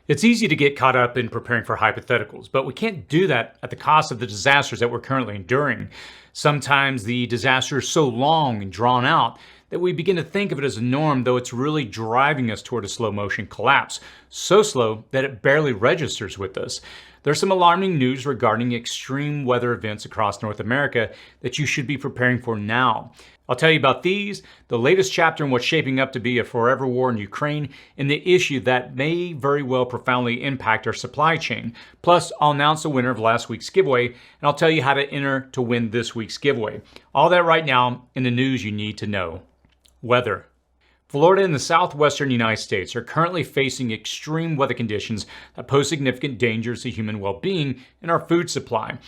It's easy to get caught up in preparing for hypotheticals, but we can't do that at the cost of the disasters that we're currently enduring. Sometimes the disaster is so long and drawn out that we begin to think of it as a norm, though it's really driving us toward a slow motion collapse. So slow that it barely registers with us. There's some alarming news regarding extreme weather events across North America that you should be preparing for now. I'll tell you about these, the latest chapter in what's shaping up to be a forever war in Ukraine, and the issue that may very well profoundly impact our supply chain. Plus, I'll announce the winner of last week's giveaway, and I'll tell you how to enter to win this week's giveaway. All that right now in the news you need to know. Weather. Florida and the southwestern United States are currently facing extreme weather conditions that pose significant dangers to human well-being and our food supply.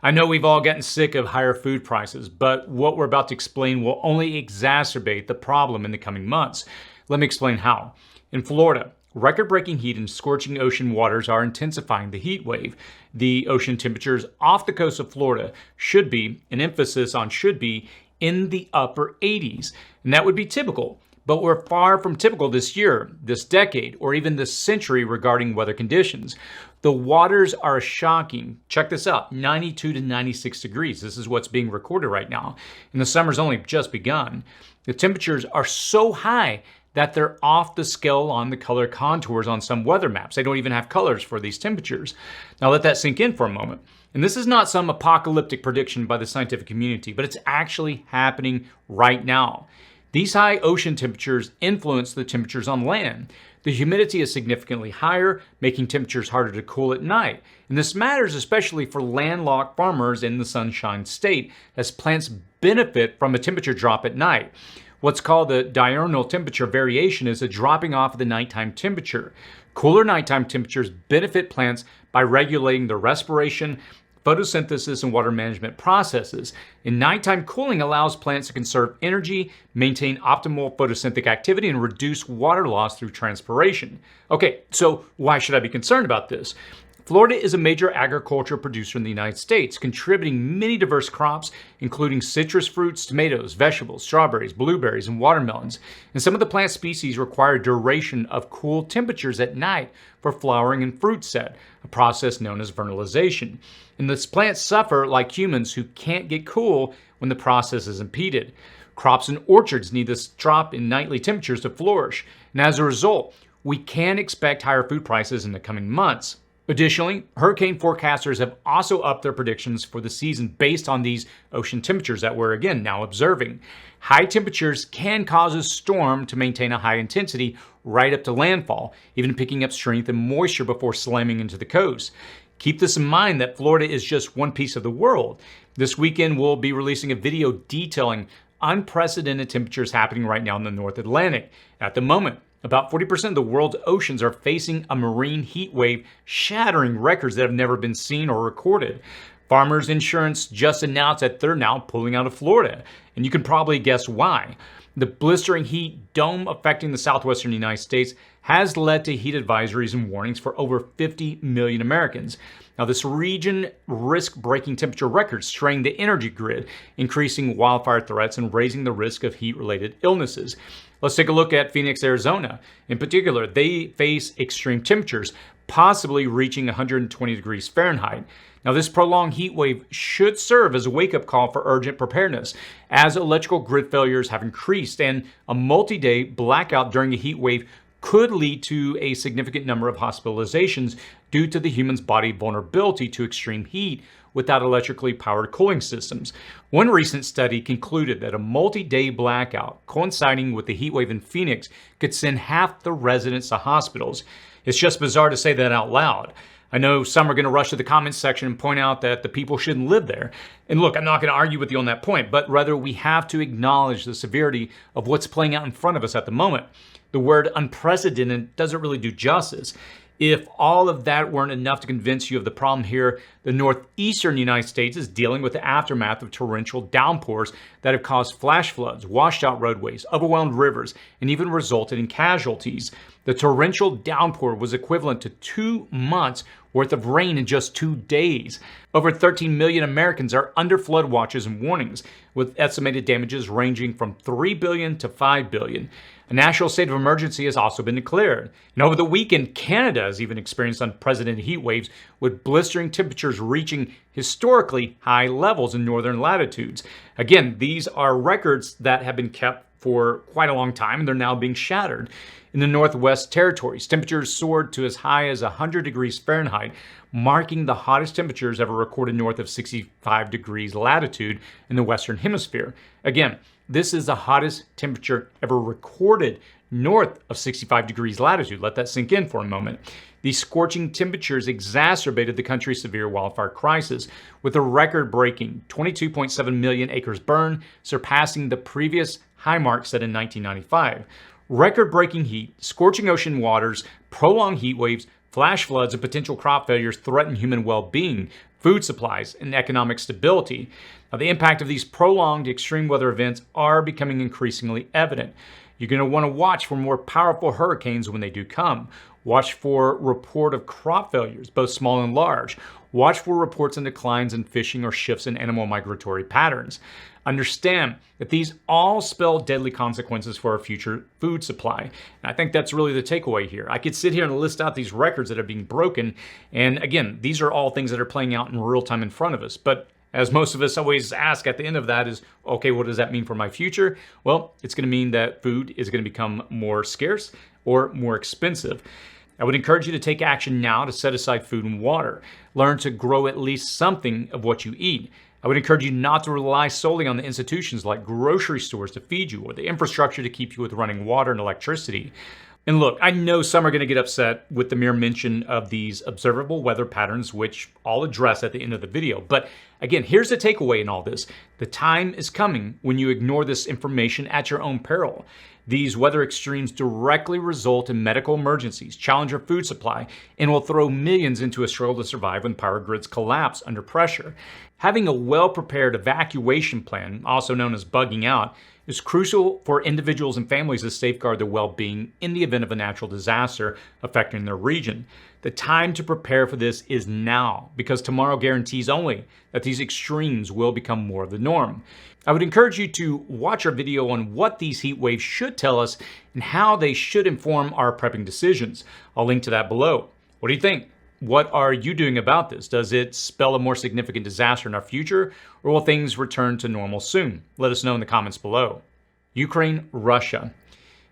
I know we've all gotten sick of higher food prices, but what we're about to explain will only exacerbate the problem in the coming months. Let me explain how. In Florida, record-breaking heat and scorching ocean waters are intensifying the heat wave. The ocean temperatures off the coast of Florida should be, an emphasis on should be, in the upper 80s, and that would be typical. But we're far from typical this year, this decade, or even this century regarding weather conditions. The waters are shocking. Check this out, 92 to 96 degrees. This is what's being recorded right now. And the summer's only just begun. The temperatures are so high that they're off the scale on the color contours on some weather maps. They don't even have colors for these temperatures. Now let that sink in for a moment. And this is not some apocalyptic prediction by the scientific community, but it's actually happening right now. These high ocean temperatures influence the temperatures on land. The humidity is significantly higher, making temperatures harder to cool at night. And this matters especially for landlocked farmers in the Sunshine State, as plants benefit from a temperature drop at night. What's called the diurnal temperature variation is a dropping off of the nighttime temperature. Cooler nighttime temperatures benefit plants by regulating their respiration, photosynthesis, and water management processes. And nighttime cooling allows plants to conserve energy, maintain optimal photosynthetic activity, and reduce water loss through transpiration. Okay, so why should I be concerned about this? Florida is a major agriculture producer in the United States, contributing many diverse crops, including citrus fruits, tomatoes, vegetables, strawberries, blueberries, and watermelons. And some of the plant species require duration of cool temperatures at night for flowering and fruit set, a process known as vernalization. And these plants suffer like humans who can't get cool when the process is impeded. Crops and orchards need this drop in nightly temperatures to flourish. And as a result, we can expect higher food prices in the coming months. Additionally, hurricane forecasters have also upped their predictions for the season based on these ocean temperatures that we're again now observing. High temperatures can cause a storm to maintain a high intensity right up to landfall, even picking up strength and moisture before slamming into the coast. Keep this in mind that Florida is just one piece of the world. This weekend we'll be releasing a video detailing unprecedented temperatures happening right now in the North Atlantic. At the moment, about 40% of the world's oceans are facing a marine heat wave, shattering records that have never been seen or recorded. Farmers Insurance just announced that they're now pulling out of Florida, and you can probably guess why. The blistering heat dome affecting the southwestern United States has led to heat advisories and warnings for over 50 million Americans. Now, this region risks breaking temperature records, straining the energy grid, increasing wildfire threats, and raising the risk of heat-related illnesses. Let's take a look at Phoenix, Arizona. In particular, they face extreme temperatures, possibly reaching 120 degrees Fahrenheit. Now, this prolonged heat wave should serve as a wake-up call for urgent preparedness, as electrical grid failures have increased, and a multi-day blackout during a heat wave could lead to a significant number of hospitalizations due to the human's body vulnerability to extreme heat without electrically powered cooling systems. One recent study concluded that a multi-day blackout coinciding with the heat wave in Phoenix could send half the residents to hospitals. It's just bizarre to say that out loud. I know some are going to rush to the comments section and point out that the people shouldn't live there. And look, I'm not going to argue with you on that point, but rather we have to acknowledge the severity of what's playing out in front of us at the moment. The word unprecedented doesn't really do justice. If all of that weren't enough to convince you of the problem here, the northeastern United States is dealing with the aftermath of torrential downpours that have caused flash floods, washed out roadways, overwhelmed rivers, and even resulted in casualties. The torrential downpour was equivalent to 2 months worth of rain in just 2 days. Over 13 million Americans are under flood watches and warnings, with estimated damages ranging from $3 billion to $5 billion. A national state of emergency has also been declared. And over the weekend, Canada has even experienced unprecedented heat waves, with blistering temperatures reaching historically high levels in northern latitudes. Again, these are records that have been kept for quite a long time, and they're now being shattered. In the Northwest Territories, temperatures soared to as high as 100 degrees Fahrenheit, marking the hottest temperatures ever recorded north of 65 degrees latitude in the Western Hemisphere. Again, this is the hottest temperature ever recorded north of 65 degrees latitude. Let that sink in for a moment. These scorching temperatures exacerbated the country's severe wildfire crisis, with a record-breaking 22.7 million acres burned, surpassing the previous high mark set in 1995. Record-breaking heat, scorching ocean waters, prolonged heat waves, flash floods, and potential crop failures threaten human well-being, food supplies, and economic stability. Now, the impact of these prolonged extreme weather events are becoming increasingly evident. You're going to want to watch for more powerful hurricanes when they do come. Watch for report of crop failures, both small and large. Watch for reports on declines in fishing or shifts in animal migratory patterns. Understand that these all spell deadly consequences for our future food supply. And I think that's really the takeaway here. I could sit here and list out these records that are being broken. And again, these are all things that are playing out in real time in front of us. But as most of us always ask at the end of that is, okay, what does that mean for my future? Well, it's going to mean that food is going to become more scarce or more expensive. I would encourage you to take action now to set aside food and water. Learn to grow at least something of what you eat. I would encourage you not to rely solely on the institutions like grocery stores to feed you or the infrastructure to keep you with running water and electricity. And look, I know some are going to get upset with the mere mention of these observable weather patterns, which I'll address at the end of the video. But again, here's the takeaway in all this. The time is coming when you ignore this information at your own peril. These weather extremes directly result in medical emergencies, challenge our food supply, and will throw millions into a struggle to survive when power grids collapse under pressure. Having a well-prepared evacuation plan, also known as bugging out, is crucial for individuals and families to safeguard their well-being in the event of a natural disaster affecting their region. The time to prepare for this is now, because tomorrow guarantees only that these extremes will become more of the norm. I would encourage you to watch our video on what these heat waves should tell us and how they should inform our prepping decisions. I'll link to that below. What do you think? What are you doing about this? Does it spell a more significant disaster in our future, or will things return to normal soon? Let us know in the comments below. Ukraine, Russia.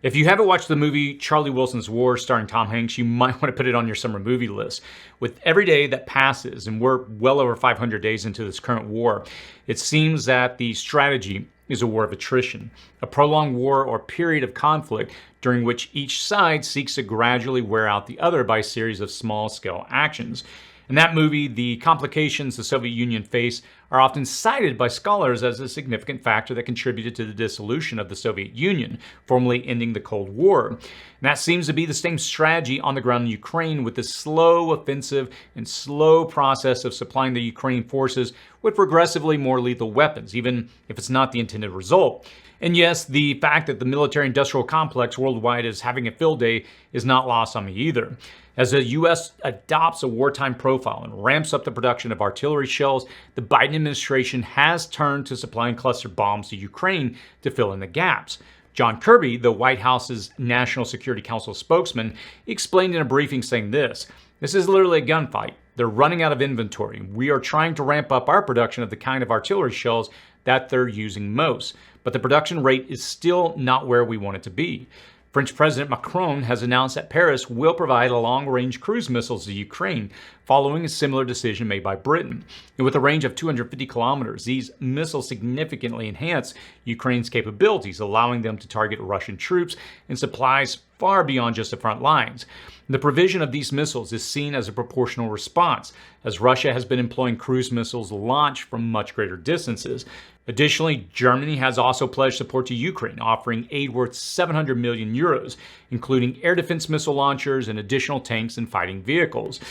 If you haven't watched the movie Charlie Wilson's War starring Tom Hanks, you might want to put it on your summer movie list. With every day that passes, and we're well over 500 days into this current war, it seems that the strategy is a war of attrition, a prolonged war or period of conflict during which each side seeks to gradually wear out the other by a series of small-scale actions. In that movie, the complications the Soviet Union faced are often cited by scholars as a significant factor that contributed to the dissolution of the Soviet Union, formally ending the Cold War. And that seems to be the same strategy on the ground in Ukraine, with the slow offensive and slow process of supplying the Ukrainian forces with progressively more lethal weapons, even if it's not the intended result. And yes, the fact that the military-industrial complex worldwide is having a field day is not lost on me either. As the U.S. adopts a wartime profile and ramps up the production of artillery shells, the Biden administration has turned to supplying cluster bombs to Ukraine to fill in the gaps. John Kirby, the White House's National Security Council spokesman, explained in a briefing saying this is literally a gunfight. They're running out of inventory. We are trying to ramp up our production of the kind of artillery shells that they're using most, but the production rate is still not where we want it to be. French President Macron has announced that Paris will provide long-range cruise missiles to Ukraine, following a similar decision made by Britain. And with a range of 250 kilometers, these missiles significantly enhance Ukraine's capabilities, allowing them to target Russian troops and supplies far beyond just the front lines. The provision of these missiles is seen as a proportional response, as Russia has been employing cruise missiles launched from much greater distances. Additionally, Germany has also pledged support to Ukraine, offering aid worth 700 million euros, including air defense missile launchers and additional tanks and fighting vehicles.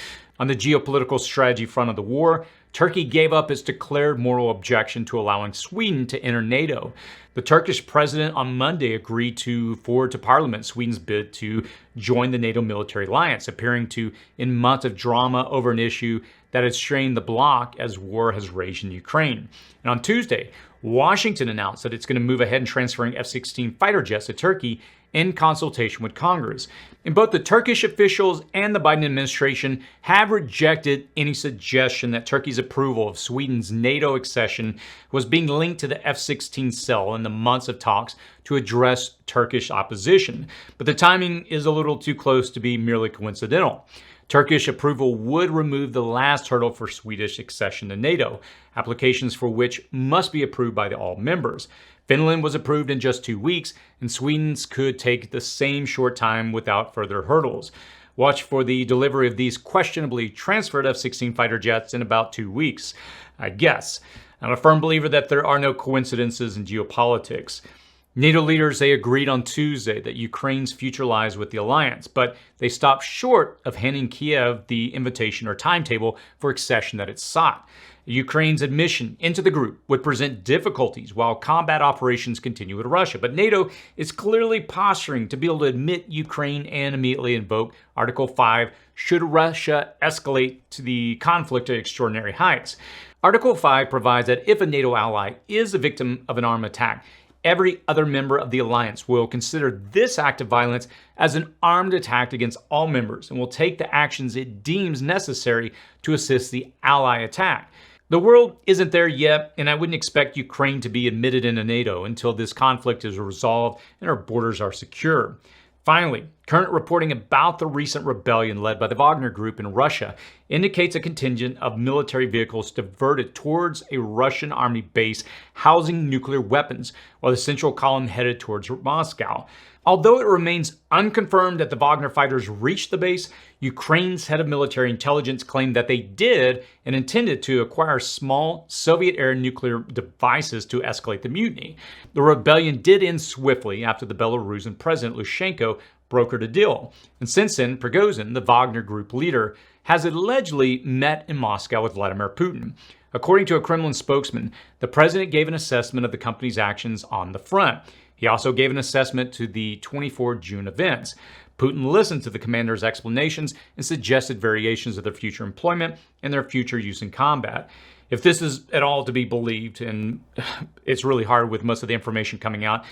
On the geopolitical strategy front of the war, Turkey gave up its declared moral objection to allowing Sweden to enter NATO. The Turkish president on Monday agreed to forward to parliament Sweden's bid to join the NATO military alliance, appearing to in months of drama over an issue that has strained the bloc as war has raged in Ukraine. And on Tuesday, Washington announced that it's going to move ahead in transferring F-16 fighter jets to Turkey in consultation with Congress. And both the Turkish officials and the Biden administration have rejected any suggestion that Turkey's approval of Sweden's NATO accession was being linked to the F-16 sale in the months of talks to address Turkish opposition. But the timing is a little too close to be merely coincidental. Turkish approval would remove the last hurdle for Swedish accession to NATO, applications for which must be approved by all members. Finland was approved in just 2 weeks, and Sweden's could take the same short time without further hurdles. Watch for the delivery of these questionably transferred F-16 fighter jets in about 2 weeks, I guess. I'm a firm believer that there are no coincidences in geopolitics. NATO leaders, they agreed on Tuesday that Ukraine's future lies with the alliance, but they stopped short of handing Kiev the invitation or timetable for accession that it sought. Ukraine's admission into the group would present difficulties while combat operations continue with Russia, but NATO is clearly posturing to be able to admit Ukraine and immediately invoke Article 5 should Russia escalate to the conflict to extraordinary heights. Article 5 provides that if a NATO ally is a victim of an armed attack, every other member of the alliance will consider this act of violence as an armed attack against all members and will take the actions it deems necessary to assist the ally attack. The world isn't there yet, and I wouldn't expect Ukraine to be admitted into NATO until this conflict is resolved and our borders are secure. Finally, current reporting about the recent rebellion led by the Wagner Group in Russia indicates a contingent of military vehicles diverted towards a Russian army base housing nuclear weapons, while the central column headed towards Moscow. Although it remains unconfirmed that the Wagner fighters reached the base, Ukraine's head of military intelligence claimed that they did and intended to acquire small Soviet-era nuclear devices to escalate the mutiny. The rebellion did end swiftly after the Belarusian president Lukashenko brokered a deal. And since then, Prigozhin, the Wagner Group leader, has allegedly met in Moscow with Vladimir Putin. According to a Kremlin spokesman, the president gave an assessment of the company's actions on the front. He also gave an assessment to the 24 June events. Putin listened to the commander's explanations and suggested variations of their future employment and their future use in combat. If this is at all to be believed, and it's really hard with most of the information coming out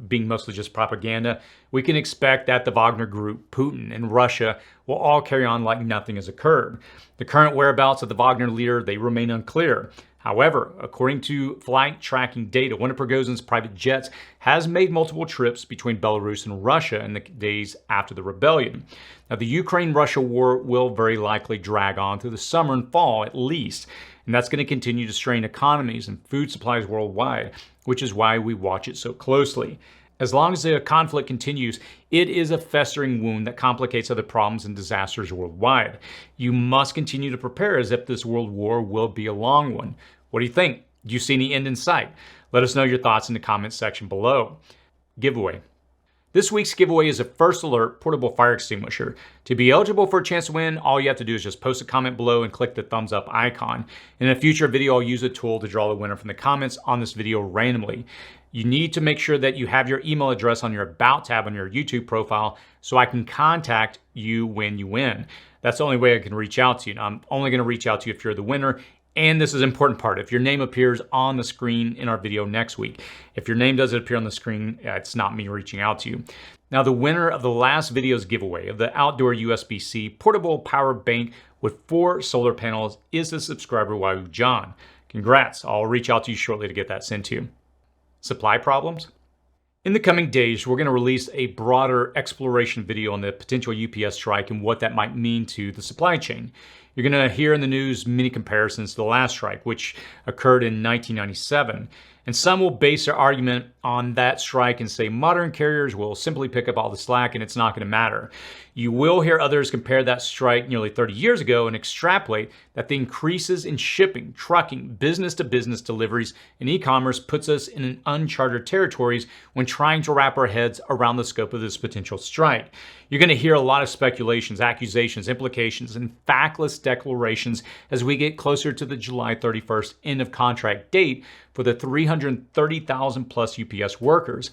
being mostly just propaganda, we can expect that the Wagner Group, Putin, and Russia will all carry on like nothing has occurred. The current whereabouts of the Wagner leader, they remain unclear. However, according to flight tracking data, one of Prigozhin's private jets has made multiple trips between Belarus and Russia in the days after the rebellion. Now, the Ukraine-Russia war will very likely drag on through the summer and fall at least, and that's going to continue to strain economies and food supplies worldwide, which is why we watch it so closely. As long as the conflict continues, it is a festering wound that complicates other problems and disasters worldwide. You must continue to prepare as if this world war will be a long one. What do you think? Do you see any end in sight? Let us know your thoughts in the comments section below. Giveaway. This week's giveaway is a First Alert portable fire extinguisher. To be eligible for a chance to win, all you have to do is just post a comment below and click the thumbs up icon. In a future video, I'll use a tool to draw the winner from the comments on this video randomly. You need to make sure that you have your email address on your About tab on your YouTube profile so I can contact you when you win. That's the only way I can reach out to you. Now, I'm only going to reach out to you if you're the winner. And this is an important part. If your name appears on the screen in our video next week, if your name doesn't appear on the screen, it's not me reaching out to you. Now, the winner of the last video's giveaway of the outdoor USB-C portable power bank with 4 solar panels is the subscriber Wahoo John. Congrats. I'll reach out to you shortly to get that sent to you. Supply problems? In the coming days, we're going to release a broader exploration video on the potential UPS strike and what that might mean to the supply chain. You're going to hear in the news many comparisons to the last strike, which occurred in 1997. And some will base their argument on that strike and say modern carriers will simply pick up all the slack and it's not going to matter. You will hear others compare that strike nearly 30 years ago and extrapolate that the increases in shipping, trucking, business-to-business deliveries, and e-commerce puts us in uncharted territories when trying to wrap our heads around the scope of this potential strike. You're going to hear a lot of speculations, accusations, implications, and factless declarations as we get closer to the July 31st end of contract date for the 330,000 plus UPS workers.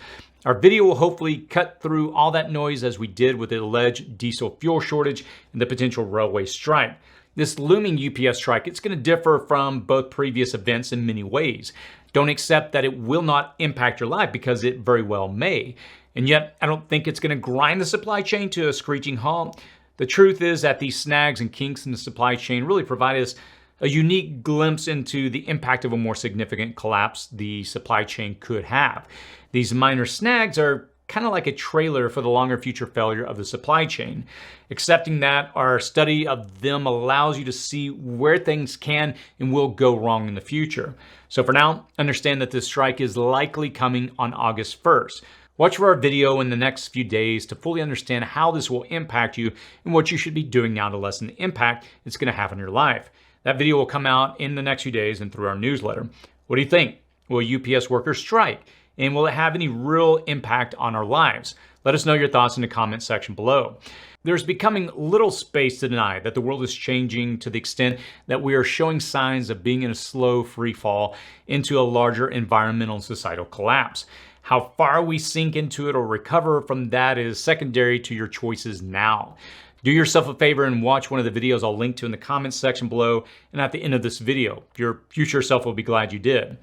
Our video will hopefully cut through all that noise as we did with the alleged diesel fuel shortage and the potential railway strike. This looming UPS strike, it's going to differ from both previous events in many ways. Don't accept that it will not impact your life, because it very well may. And yet, I don't think it's going to grind the supply chain to a screeching halt. The truth is that these snags and kinks in the supply chain really provide us a unique glimpse into the impact of a more significant collapse the supply chain could have. These minor snags are kind of like a trailer for the longer future failure of the supply chain. Accepting that, our study of them allows you to see where things can and will go wrong in the future. So for now, understand that this strike is likely coming on August 1st. Watch for our video in the next few days to fully understand how this will impact you and what you should be doing now to lessen the impact it's going to have on your life. That video will come out in the next few days and through our newsletter. What do you think? Will UPS workers strike? And will it have any real impact on our lives? Let us know your thoughts in the comment section below. There's becoming little space to deny that the world is changing to the extent that we are showing signs of being in a slow free fall into a larger environmental and societal collapse. How far we sink into it or recover from that is secondary to your choices now. Do yourself a favor and watch one of the videos I'll link to in the comments section below and at the end of this video. Your future self will be glad you did.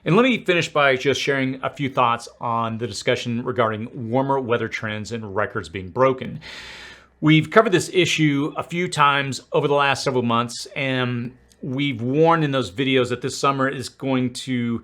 And let me finish by just sharing a few thoughts on the discussion regarding warmer weather trends and records being broken. We've covered this issue a few times over the last several months, and we've warned in those videos that this summer is going to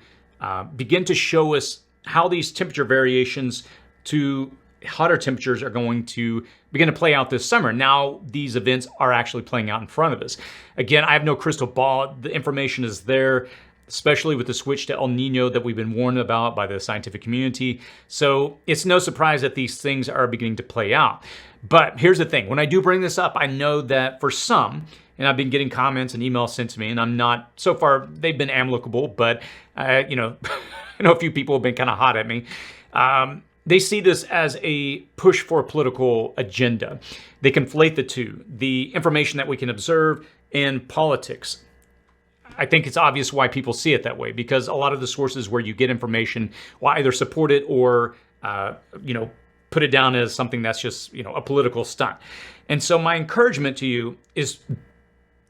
begin to show us how these temperature variations to hotter temperatures are going to begin to play out this summer. Now, these events are actually playing out in front of us. Again, I have no crystal ball. The information is there, especially with the switch to El Nino that we've been warned about by the scientific community. So it's no surprise that these things are beginning to play out. But here's the thing. When I do bring this up, I know that for some, and I've been getting comments and emails sent to me, and I'm not, so far, they've been amicable, but, I know a few people have been kind of hot at me. They see this as a push for a political agenda. They conflate the two, the information that we can observe and politics. I think it's obvious why people see it that way, because a lot of the sources where you get information will either support it or, put it down as something that's just, a political stunt. And so my encouragement to you is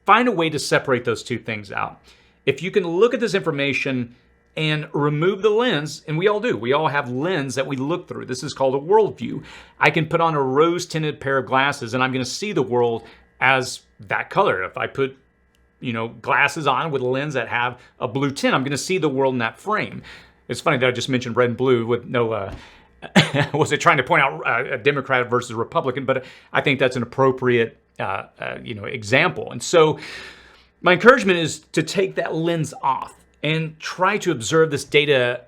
find a way to separate those two things out. If you can look at this information and remove the lens, and we all do. We all have lens that we look through. This is called a worldview. I can put on a rose-tinted pair of glasses and I'm going to see the world as that color. If I put, glasses on with a lens that have a blue tint, I'm going to see the world in that frame. It's funny that I just mentioned red and blue with no, was it trying to point out a Democrat versus Republican, but I think that's an appropriate, example. And so my encouragement is to take that lens off and try to observe this data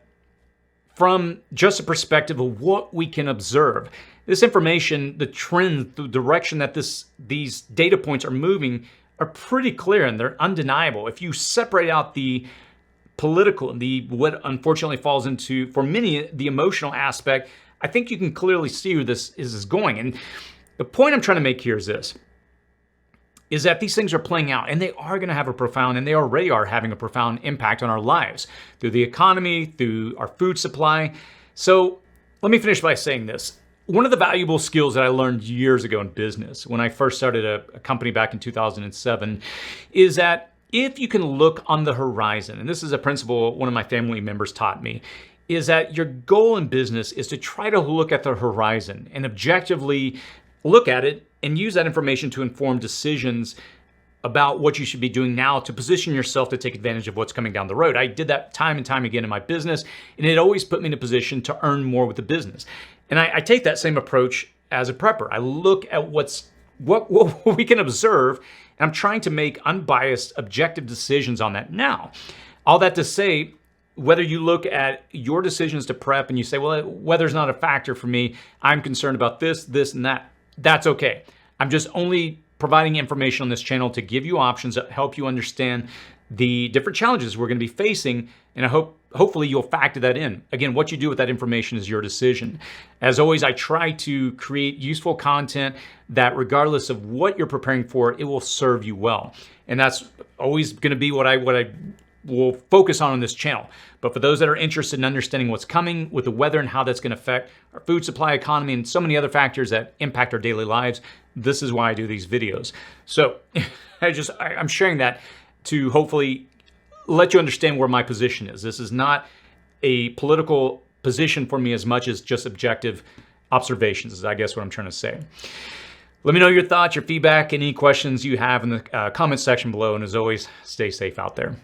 from just a perspective of what we can observe. This information, the trend, the direction that these data points are moving are pretty clear and they're undeniable. If you separate out the political and what unfortunately falls into, for many, the emotional aspect, I think you can clearly see where this is going. And the point I'm trying to make here is this, is that these things are playing out and they are going to have a profound, and they already are having a profound impact on our lives through the economy, through our food supply. So let me finish by saying this. One of the valuable skills that I learned years ago in business, when I first started a company back in 2007, is that if you can look on the horizon, and this is a principle one of my family members taught me, is that your goal in business is to try to look at the horizon and objectively look at it and use that information to inform decisions about what you should be doing now to position yourself to take advantage of what's coming down the road. I did that time and time again in my business, and it always put me in a position to earn more with the business. And I take that same approach as a prepper. I look at what we can observe, and I'm trying to make unbiased, objective decisions on that now. All that to say, whether you look at your decisions to prep and you say, well, weather's not a factor for me, I'm concerned about this, and that. That's okay. I'm just only providing information on this channel to give you options that help you understand the different challenges we're going to be facing, and I hopefully you'll factor that in. Again, what you do with that information is your decision. As always, I try to create useful content that regardless of what you're preparing for, it will serve you well. And that's always going to be what I will focus on this channel. But for those that are interested in understanding what's coming with the weather and how that's going to affect our food supply, economy, and so many other factors that impact our daily lives, this is why I do these videos. So I'm sharing that to hopefully let you understand where my position is. This is not a political position for me as much as just objective observations, is I guess what I'm trying to say. Let me know your thoughts, your feedback, any questions you have in the comment section below. And as always, stay safe out there.